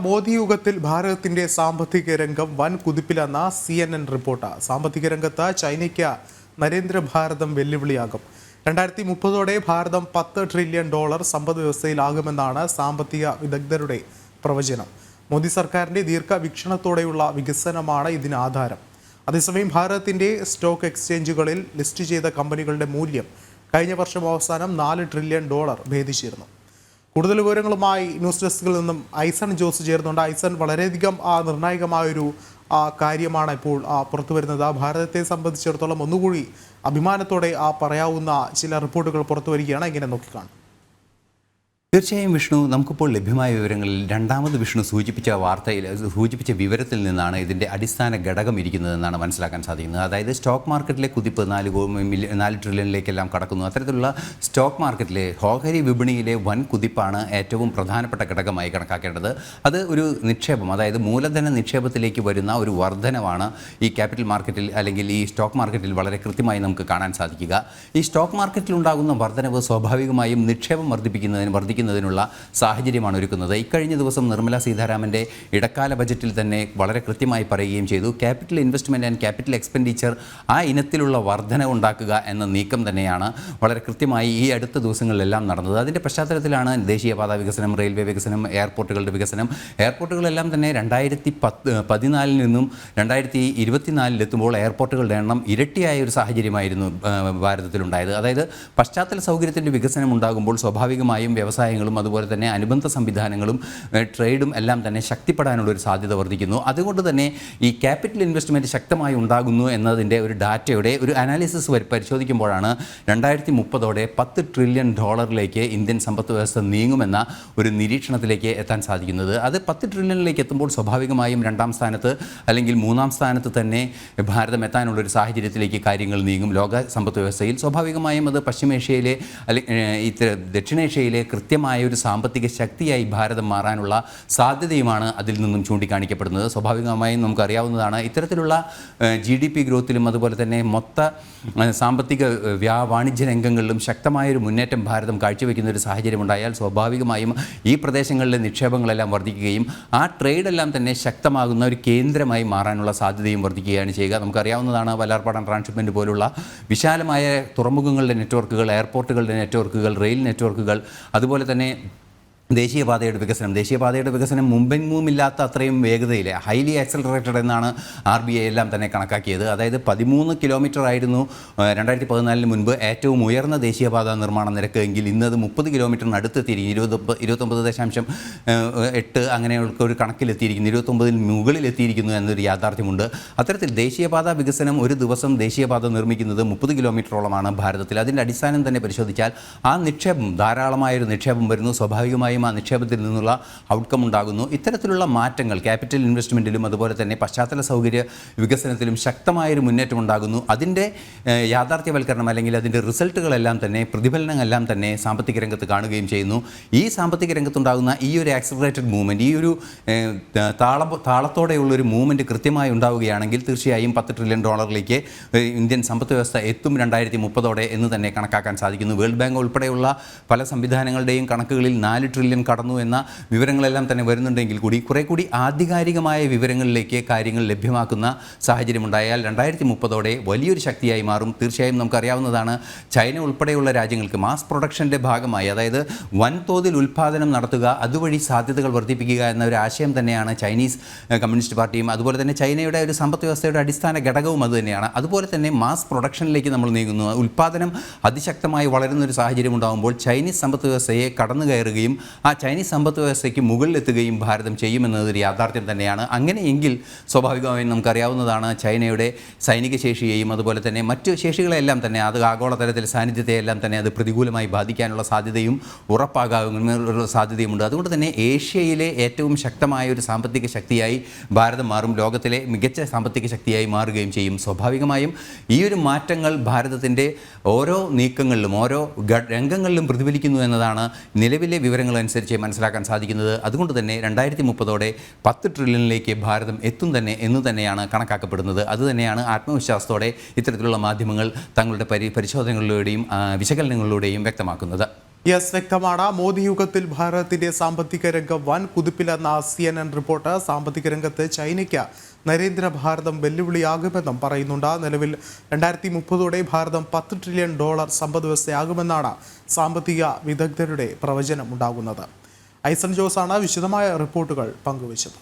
മോദി യുഗത്തിൽ ഭാരതത്തിന്റെ സാമ്പത്തിക രംഗം വൻ കുതിപ്പിലെന്ന CNN റിപ്പോർട്ട്. സാമ്പത്തിക രംഗത്ത് ചൈനയ്ക്ക് നരേന്ദ്ര ഭാരതം വെല്ലുവിളിയാകും. 2030 ഭാരതം $10 ട്രില്യൺ സമ്പദ് വ്യവസ്ഥയിലാകുമെന്നാണ് സാമ്പത്തിക വിദഗ്ധരുടെ പ്രവചനം. മോദി സർക്കാരിന്റെ ദീർഘവീക്ഷണത്തോടെയുള്ള വികസനമാണ് ഇതിന് ആധാരം. അതേസമയം ഭാരതത്തിന്റെ സ്റ്റോക്ക് എക്സ്ചേഞ്ചുകളിൽ ലിസ്റ്റ് ചെയ്ത കമ്പനികളുടെ മൂല്യം കഴിഞ്ഞ വർഷം അവസാനം $4 ട്രില്യൺ ഭേദിച്ചിരുന്നു. കൂടുതൽ വിവരങ്ങളുമായി ന്യൂസ് ഡെസ്കിൽ നിന്നും ഐസൺ ജോസ് ചേർന്നുണ്ട്. ഐസൺ, വളരെയധികം നിർണായകമായൊരു കാര്യമാണ് ഇപ്പോൾ പുറത്തു വരുന്നത്. ഭാരതത്തെ സംബന്ധിച്ചിടത്തോളം ഒന്നുകൂടി അഭിമാനത്തോടെ പറയാവുന്ന ചില റിപ്പോർട്ടുകൾ പുറത്തു വരികയാണ്. എങ്ങനെ നോക്കിക്കാണും? തീർച്ചയായും വിഷ്ണു, നമുക്കിപ്പോൾ ലഭ്യമായ വിവരങ്ങളിൽ രണ്ടാമത് വിഷ്ണു സൂചിപ്പിച്ച വിവരത്തിൽ നിന്നാണ് ഇതിൻ്റെ അടിസ്ഥാന ഘടകം ഇരിക്കുന്നതെന്നാണ് മനസ്സിലാക്കാൻ സാധിക്കുന്നത്. അതായത് സ്റ്റോക്ക് മാർക്കറ്റിലെ കുതിപ്പ് 4 ട്രില്യണിലേക്കെല്ലാം കടക്കുന്നു. അത്തരത്തിലുള്ള സ്റ്റോക്ക് മാർക്കറ്റിലെ ഓഹരി വിപണിയിലെ വൻ കുതിപ്പാണ് ഏറ്റവും പ്രധാനപ്പെട്ട ഘടകമായി കണക്കാക്കേണ്ടത്. അത് ഒരു നിക്ഷേപം, അതായത് മൂലധന നിക്ഷേപത്തിലേക്ക് വരുന്ന ഒരു വർധനവാണ് ഈ ക്യാപിറ്റൽ മാർക്കറ്റിൽ അല്ലെങ്കിൽ ഈ സ്റ്റോക്ക് മാർക്കറ്റിൽ വളരെ കൃത്യമായി നമുക്ക് കാണാൻ സാധിക്കുക. ഈ സ്റ്റോക്ക് മാർക്കറ്റിൽ ഉണ്ടാകുന്ന വർധനവ് സ്വാഭാവികമായും നിക്ഷേപം വർദ്ധിക്കുന്നതിനുള്ള സാഹചര്യമാണ് ഒരുക്കുന്നത്. ഇക്കഴിഞ്ഞ ദിവസം നിർമ്മല സീതാരാമൻ്റെ ഇടക്കാല ബജറ്റിൽ തന്നെ വളരെ കൃത്യമായി പറയുകയും ചെയ്തു, capital investment and capital expenditure ആ ഇനത്തിലുള്ള വർധന ഉണ്ടാക്കുക എന്ന നീക്കം തന്നെയാണ് വളരെ കൃത്യമായി ഈ അടുത്ത ദിവസങ്ങളിലെല്ലാം നടന്നത്. അതിൻ്റെ പശ്ചാത്തലത്തിലാണ് ദേശീയപാത വികസനം, റെയിൽവേ വികസനം, എയർപോർട്ടുകളുടെ വികസനം. എയർപോർട്ടുകളെല്ലാം തന്നെ 2014 നിന്നും 2024 എയർപോർട്ടുകളുടെ എണ്ണം ഇരട്ടിയായ ഒരു സാഹചര്യമായിരുന്നു ഭാരതത്തിലുണ്ടായത്. അതായത് പശ്ചാത്തല സൗകര്യത്തിൻ്റെ വികസനം ഉണ്ടാകുമ്പോൾ സ്വാഭാവികമായും വ്യവസായങ്ങളും അതുപോലെ തന്നെ അനുബന്ധ സംവിധാനങ്ങളും ട്രേഡും എല്ലാം തന്നെ ശക്തിപ്പെടാനുള്ളൊരു സാധ്യത വർദ്ധിക്കുന്നു. അതുകൊണ്ട് തന്നെ ഈ ക്യാപിറ്റൽ ഇൻവെസ്റ്റ്മെൻറ്റ് ശക്തമായി ഉണ്ടാകുന്നു എന്നതിൻ്റെ ഒരു ഡാറ്റയുടെ ഒരു അനാലിസിസ് പരിശോധിക്കുമ്പോഴാണ് 2030 $10 ട്രില്യൺ ഇന്ത്യൻ സമ്പദ് വ്യവസ്ഥ നീങ്ങുമെന്ന ഒരു നിരീക്ഷണത്തിലേക്ക് എത്താൻ സാധിക്കുന്നത്. അത് 10 ട്രില്യണിലേക്ക് എത്തുമ്പോൾ സ്വാഭാവികമായും 2ാം സ്ഥാനത്ത് അല്ലെങ്കിൽ 3ാം സ്ഥാനത്ത് തന്നെ ഭാരതം എത്താനുള്ളൊരു സാഹചര്യത്തിലേക്ക് കാര്യങ്ങൾ നീങ്ങും. ലോക സമ്പദ് വ്യവസ്ഥയിൽ സ്വാഭാവികമായും അത് പശ്ചിമേഷ്യയിലെ അല്ലെങ്കിൽ ദക്ഷിണേഷ്യയിലെ കൃത്യമായ ഒരു സാമ്പത്തിക ശക്തിയായി ഭാരതം മാറാനുള്ള സാധ്യതയുമാണ് അതിൽ നിന്നും ചൂണ്ടിക്കാണിക്കപ്പെടുന്നത്. സ്വാഭാവികമായും നമുക്കറിയാവുന്നതാണ്, ഇത്തരത്തിലുള്ള GDP ഗ്രോത്തിലും അതുപോലെ തന്നെ മൊത്ത സാമ്പത്തിക വാണിജ്യ രംഗങ്ങളിലും ശക്തമായൊരു മുന്നേറ്റം ഭാരതം കാഴ്ചവെക്കുന്ന ഒരു സാഹചര്യം ഉണ്ടായാൽ സ്വാഭാവികമായും ഈ പ്രദേശങ്ങളിലെ നിക്ഷേപങ്ങളെല്ലാം വർദ്ധിക്കുകയും ആ ട്രേഡെല്ലാം തന്നെ ശക്തമാകുന്ന ഒരു കേന്ദ്രമായി മാറാനുള്ള സാധ്യതയും വർദ്ധിക്കുകയാണ് ചെയ്യുക. നമുക്കറിയാവുന്നതാണ്, വല്ലാർപാടം ട്രാൻസ്ഷിപ്മെൻറ്റ് പോലുള്ള വിശാലമായ തുറമുഖങ്ങളുടെ നെറ്റ്വർക്കുകൾ, എയർപോർട്ടുകളുടെ നെറ്റ്വർക്കുകൾ, റെയിൽ നെറ്റ്വർക്കുകൾ, അതുപോലെ തന്നെ ദേശീയപാതയുടെ വികസനം മുമ്പെങ്ങുമില്ലാത്ത അത്രയും വേഗതയിൽ ഹൈലി ആക്സലറേറ്റഡ് എന്നാണ് RBI എല്ലാം തന്നെ കണക്കാക്കിയത്. അതായത് 13 കിലോമീറ്റർ ആയിരുന്നു 2014 മുൻപ് ഏറ്റവും ഉയർന്ന ദേശീയപാത നിർമ്മാണ നിരക്ക് എങ്കിൽ ഇന്നത് 30 കിലോമീറ്ററിന് അടുത്തെത്തിയിരിക്കുന്നു. 29.8 അങ്ങനെയുള്ള ഒരു കണക്കിലെത്തിയിരിക്കുന്നു. 29 മുകളിൽ എത്തിയിരിക്കുന്നു എന്നൊരു യാഥാർത്ഥ്യമുണ്ട്. അത്തരത്തിൽ ദേശീയപാത വികസനം, ഒരു ദിവസം ദേശീയപാത നിർമ്മിക്കുന്നത് 30 കിലോമീറ്ററോളമാണ് ഭാരതത്തിൽ. അതിൻ്റെ അടിസ്ഥാനം തന്നെ പരിശോധിച്ചാൽ ആ നിക്ഷേപം, ധാരാളമായൊരു നിക്ഷേപം വരുന്നു. സ്വാഭാവികമായി ആ നിക്ഷേപത്തിൽ നിന്നുള്ള ഔട്ട്കം ഉണ്ടാകുന്നു. ഇത്തരത്തിലുള്ള മാറ്റങ്ങൾ ക്യാപിറ്റൽ ഇൻവെസ്റ്റ്മെൻറ്റിലും അതുപോലെ തന്നെ പശ്ചാത്തല സൗകര്യ വികസനത്തിലും ശക്തമായൊരു മുന്നേറ്റം ഉണ്ടാകുന്നു. അതിൻ്റെ യാഥാർത്ഥ്യവൽക്കരണം അല്ലെങ്കിൽ അതിൻ്റെ റിസൾട്ടുകളെല്ലാം തന്നെ, പ്രതിഫലനങ്ങളെല്ലാം തന്നെ സാമ്പത്തിക രംഗത്ത് കാണുകയും ചെയ്യുന്നു. ഈ സാമ്പത്തിക രംഗത്തുണ്ടാകുന്ന ഈ ഒരു ആക്സലറേറ്റഡ് മൂവ്മെൻറ്റ്, ഈ ഒരു താളത്തോടെയുള്ളൊരു മൂവ്മെൻറ്റ് കൃത്യമായി ഉണ്ടാവുകയാണെങ്കിൽ തീർച്ചയായും $10 ട്രില്യൺ ഇന്ത്യൻ സമ്പദ് വ്യവസ്ഥ എത്തും 2030 എന്ന് തന്നെ കണക്കാക്കാൻ സാധിക്കുന്നു. വേൾഡ് ബാങ്ക് ഉൾപ്പെടെയുള്ള പല സംവിധാനങ്ങളുടെയും കണക്കുകളിൽ 4 ട്രില്യൺ കടന്നു എന്ന വിവരങ്ങളെല്ലാം തന്നെ വരുന്നുണ്ടെങ്കിൽ കൂടി കുറേ കൂടി ആധികാരികമായ വിവരങ്ങളിലേക്ക് കാര്യങ്ങൾ ലഭ്യമാക്കുന്ന സാഹചര്യമുണ്ടായാൽ 2030 വലിയൊരു ശക്തിയായി മാറും. തീർച്ചയായും നമുക്കറിയാവുന്നതാണ്, ചൈന ഉൾപ്പെടെയുള്ള രാജ്യങ്ങൾക്ക് മാസ് പ്രൊഡക്ഷൻ്റെ ഭാഗമായി, അതായത് വൻതോതിൽ ഉൽപ്പാദനം നടത്തുക, അതുവഴി സാധ്യതകൾ വർദ്ധിപ്പിക്കുക എന്ന ഒരു ആശയം തന്നെയാണ് ചൈനീസ് കമ്മ്യൂണിസ്റ്റ് പാർട്ടിയും അതുപോലെ തന്നെ ചൈനയുടെ ഒരു സമ്പദ് വ്യവസ്ഥയുടെ അടിസ്ഥാന ഘടകവും അതുതന്നെയാണ്. അതുപോലെ തന്നെ മാസ് പ്രൊഡക്ഷനിലേക്ക് നമ്മൾ നീങ്ങുന്നു. ഉൽപ്പാദനം അതിശക്തമായി വളരുന്നൊരു സാഹചര്യം ഉണ്ടാകുമ്പോൾ ചൈനീസ് സമ്പദ് വ്യവസ്ഥയെ കടന്നു കയറുകയും ആ ചൈനീസ് സമ്പദ് വ്യവസ്ഥയ്ക്ക് മുകളിലെത്തുകയും ഭാരതം ചെയ്യുമെന്നതൊരു യാഥാർത്ഥ്യം തന്നെയാണ്. അങ്ങനെയെങ്കിൽ സ്വാഭാവികമായും നമുക്കറിയാവുന്നതാണ്, ചൈനയുടെ സൈനിക ശേഷിയെയും അതുപോലെ തന്നെ മറ്റു ശേഷികളെല്ലാം തന്നെ അത് ആഗോളതലത്തിൽ സാന്നിധ്യത്തെയെല്ലാം തന്നെ അത് പ്രതികൂലമായി ബാധിക്കാനുള്ള സാധ്യതയും ഉറപ്പാകാനുള്ള സാധ്യതയുമുണ്ട്. അതുകൊണ്ട് തന്നെ ഏഷ്യയിലെ ഏറ്റവും ശക്തമായ ഒരു സാമ്പത്തിക ശക്തിയായി ഭാരതം മാറും, ലോകത്തിലെ മികച്ച സാമ്പത്തിക ശക്തിയായി മാറുകയും ചെയ്യും. സ്വാഭാവികമായും ഈ ഒരു മാറ്റങ്ങൾ ഭാരതത്തിൻ്റെ ഓരോ നീക്കങ്ങളിലും ഓരോ രംഗങ്ങളിലും പ്രതിഫലിക്കുന്നു എന്നതാണ് നിലവിലെ വിവരങ്ങൾ അനുസരിച്ച് മനസ്സിലാക്കാൻ സാധിക്കുന്നത്. അതുകൊണ്ട് തന്നെ 2030 10 ട്രില്യണിലേക്ക് ഭാരതം എത്തും തന്നെ എന്ന് തന്നെയാണ് കണക്കാക്കപ്പെടുന്നത്. അതുതന്നെയാണ് ആത്മവിശ്വാസത്തോടെ ഇത്തരത്തിലുള്ള മാധ്യമങ്ങൾ തങ്ങളുടെ പരിശോധനകളിലൂടെയും വിശകലനങ്ങളിലൂടെയും വ്യക്തമാക്കുന്നത്. യെസ്, വ്യക്തമാണ്. മോദി യുഗത്തിൽ ഭാരതത്തിന്റെ സാമ്പത്തിക രംഗം വൻ കുതിപ്പിലെന്ന CNN റിപ്പോർട്ട് സാമ്പത്തിക രംഗത്ത് ചൈനയ്ക്ക് നരേന്ദ്ര ഭാരതം വെല്ലുവിളിയാകുമെന്നും പറയുന്നുണ്ട്. നിലവിൽ 2030 ഭാരതം $10 ട്രില്യൺ സമ്പദ് വ്യവസ്ഥയാകുമെന്നാണ് സാമ്പത്തിക വിദഗ്ധരുടെ പ്രവചനം ഉണ്ടാകുന്നത്. ഐസൺ ജോസാണ് വിശദമായ റിപ്പോർട്ടുകൾ പങ്കുവച്ചത്.